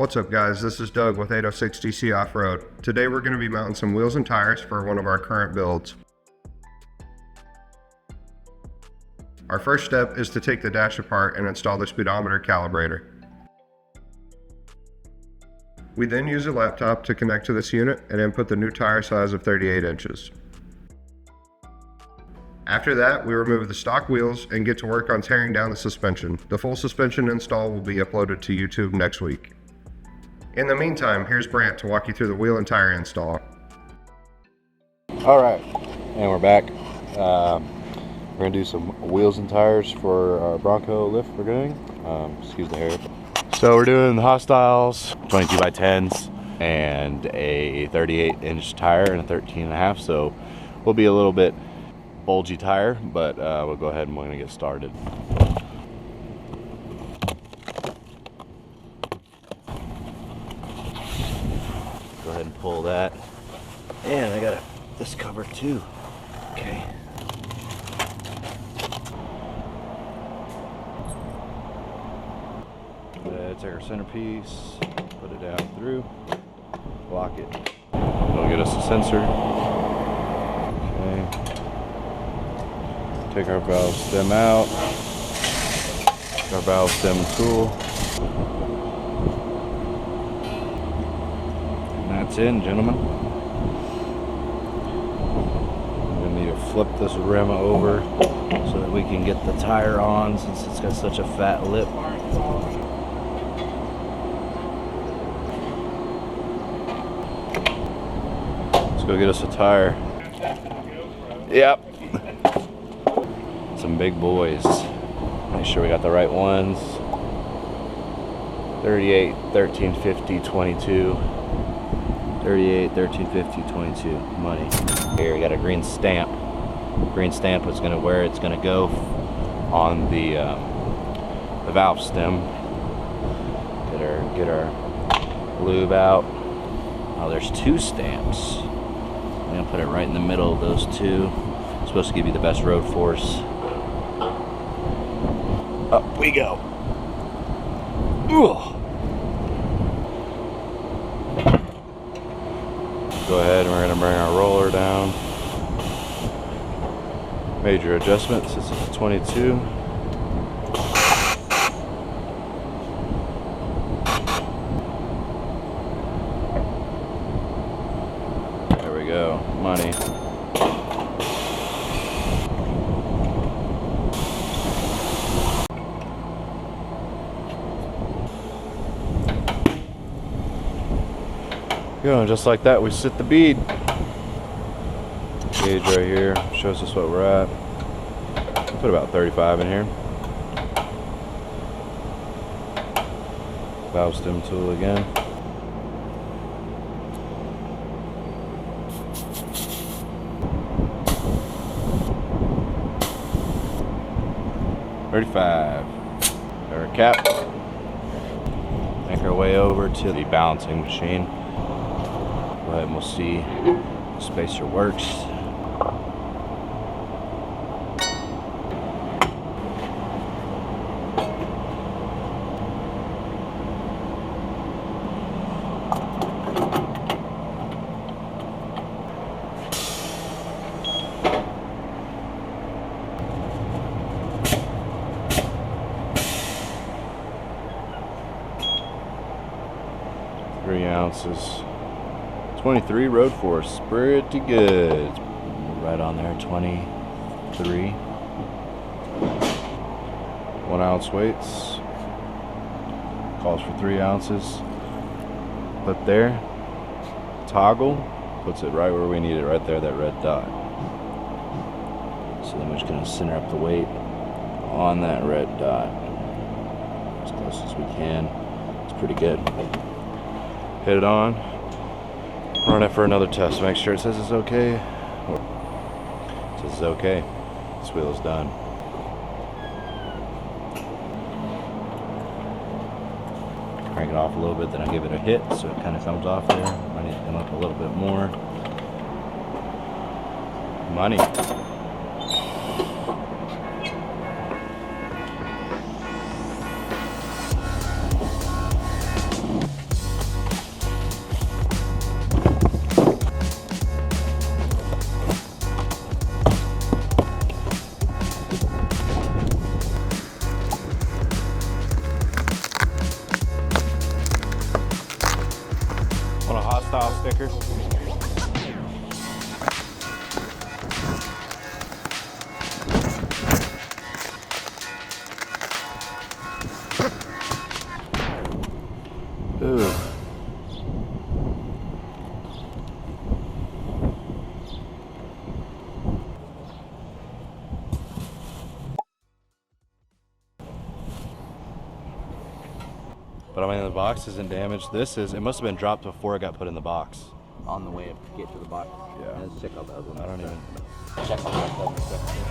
What's up guys, this is Doug with 38x13.50s Offroad. Today we're going to be mounting some wheels and tires for one of our current builds. Our first step is to take the dash apart and install the speedometer calibrator. We then use a laptop to connect to this unit and input the new tire size of 38 inches. After that, we remove the stock wheels and get to work on tearing down the suspension. The full suspension install will be uploaded to YouTube next week. In the meantime, here's Brant to walk you through the wheel and tire install. All right, and we're back. We're gonna do some wheels and tires for our Bronco lift we're doing. Excuse the hair. So we're doing the Hostiles 22x10s and a 38-inch tire and a 13.5. So we'll be a little bit bulgy tire, but we'll go ahead and we're gonna get started. Go ahead and pull that. And I got this cover too. Okay. Take our centerpiece, put it down through, lock it. It'll get us a sensor. Okay. Take our valve stem out. Our valve stem tool. And that's in, gentlemen. I'm gonna need to flip this rim over so that we can get the tire on since it's got such a fat lip. Go get us a tire. Yep. Some big boys. Make sure we got the right ones. 38, 1350, 22. 38, 1350, 22. Money. Here we got a green stamp. Green stamp is gonna where it's gonna go on the valve stem. Get our lube out. Oh, there's two stamps. I'm gonna put it right in the middle of those two. It's supposed to give you the best road force. Up we go. Ugh. Go ahead and we're gonna bring our roller down. Major adjustments. This is a 22. Money. Going just like that, we set the bead. Gauge right here shows us what we're at. Put about 35 in here. Valve stem tool again. Our cap. Make our way over to the balancing machine. Go ahead and we'll see the spacer works. Ounces. 23 road force, pretty good. Right on there, 23. 1 ounce weights. Calls for 3 ounces. Put there. Toggle puts it right where we need it, right there, that red dot. So then we're just gonna center up the weight on that red dot as close as we can. It's pretty good. Hit it on, run it for another test, make sure it says it's okay. It says it's okay. This wheel is done. Crank it off a little bit, then I give it a hit so it kind of comes off there. I need to come up a little bit more. Money. style sticker. Ooh. But I mean, the box isn't damaged. This is, it must have been dropped before it got put in the box. On the way to get to the box. Yeah. Let's check out the other one. I don't even. Check out the other stuff.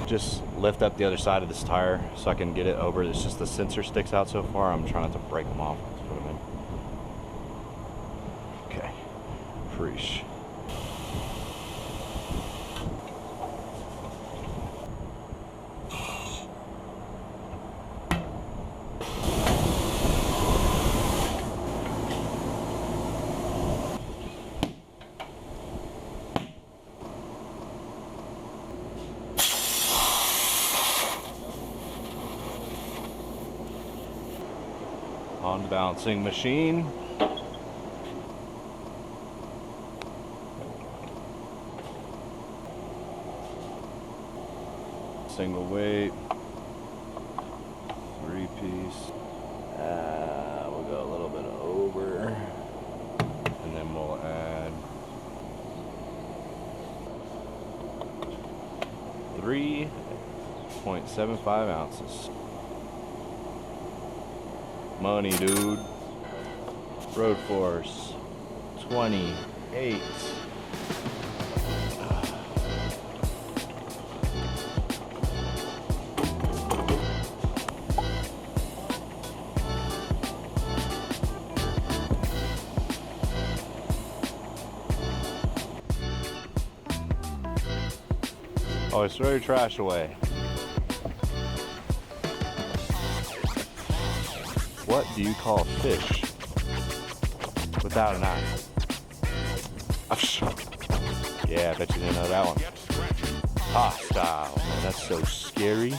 Just lift up the other side of this tire so I can get it over. It's just the sensor sticks out so far. I'm trying not to break them off. That's what I mean. Okay. Freesh. On the balancing machine. Single weight. 3-piece. We'll go a little bit over. And then we'll add 3.75 ounces. Money, dude. Road force 28. Always throw your trash away. What do you call fish without an eye? Yeah, I bet you didn't know that one. Hostile, man, that's so scary.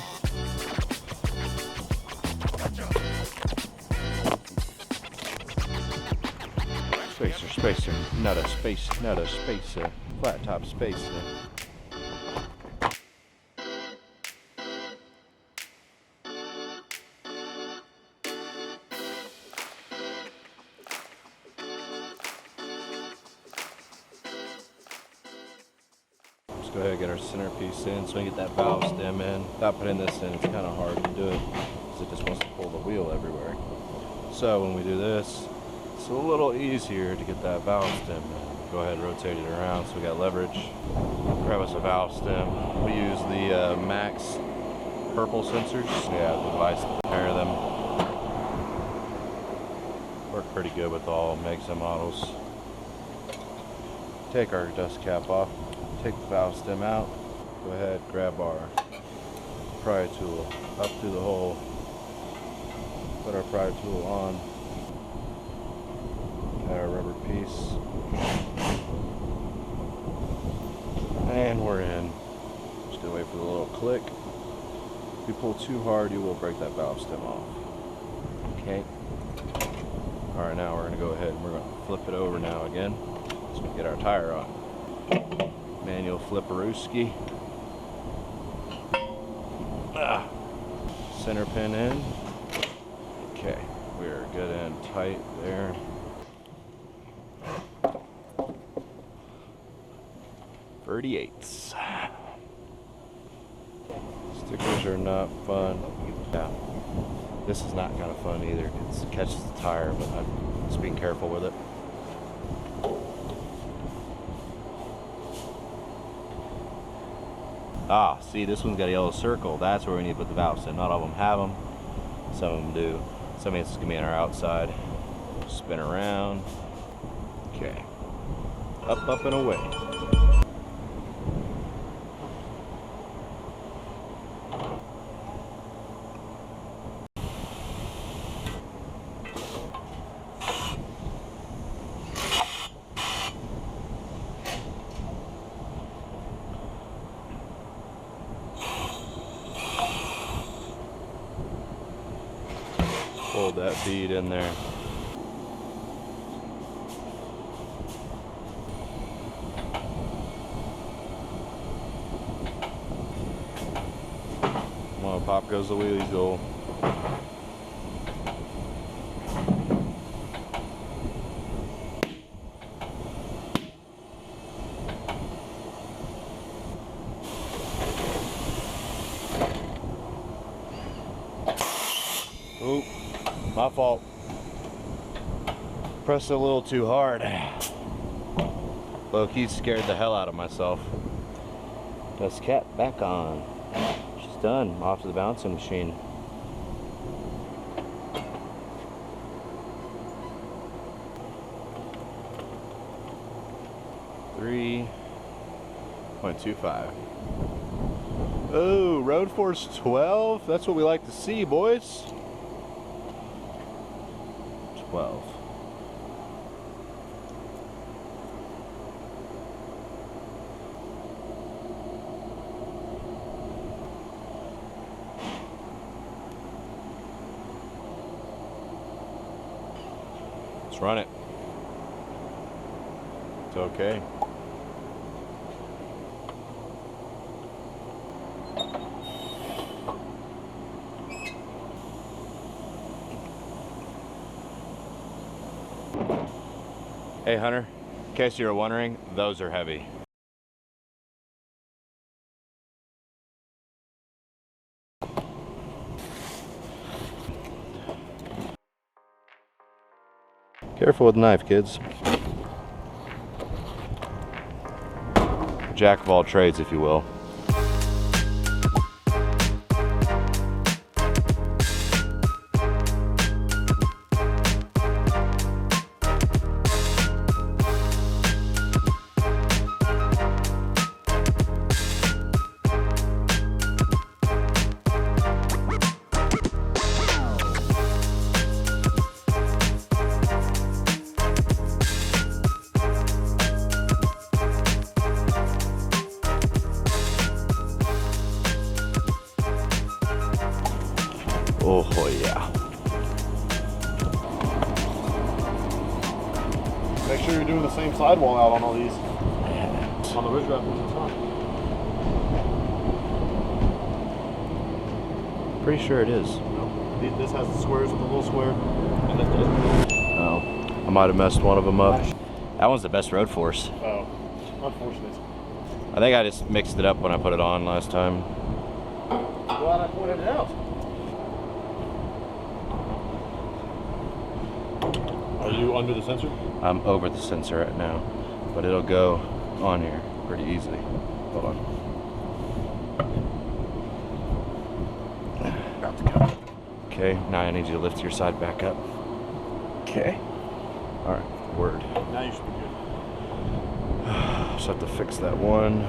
Spacer, not a spacer, flat top spacer. Let's go ahead and get our centerpiece in so we can get that valve stem in. Without putting this in, it's kind of hard to do it because it just wants to pull the wheel everywhere. So when we do this, it's a little easier to get that valve stem in. Go ahead and rotate it around so we got leverage. Grab us a valve stem. We use the Max purple sensors. Yeah, the device to pair them. Work pretty good with all makes and models. Take our dust cap off. Take the valve stem out. Go ahead, grab our pry tool up through the hole. Put our pry tool on. Got our rubber piece. And we're in. Just gonna wait for the little click. If you pull too hard, you will break that valve stem off. Okay. Alright, now we're gonna go ahead and we're gonna flip it over now again. So we get our tire on. Manual flipperooski. Center pin in. Okay, we're good and tight there. .38s. Stickers are not fun. Yeah. This is not kind of fun either. It catches the tire, but I'm just being careful with it. Ah, see, this one's got a yellow circle. That's where we need to put the valves in. Not all of them have them. Some of them do. Some of it's gonna be on our outside. Spin around. Okay. Up, up, and away. Hold that bead in there. Well, pop goes the wheelie goal. Oop. My fault. Pressed it a little too hard. Low-key scared the hell out of myself. Dust cap back on. She's done. Off to the bouncing machine. .25. Oh, road force 12. That's what we like to see, boys. 12. Let's run it. It's okay. Hey Hunter, in case you were wondering, those are heavy. Careful with the knife, kids. Jack of all trades, if you will. Oh yeah. Make sure you're doing the same sidewall out on all these. On the ridge wrap ones, it's fine. Pretty sure it is. No, this has the squares with the little square, and this doesn't. Oh, I might have messed one of them up. That one's the best road force. Oh, unfortunate. I think I just mixed it up when I put it on last time. Glad I pointed it out. Are you under the sensor? I'm over the sensor right now, but it'll go on here pretty easily. Hold on. About to go. Okay, now I need you to lift your side back up. Okay. All right, word. Now you should be good. Just have to fix that one.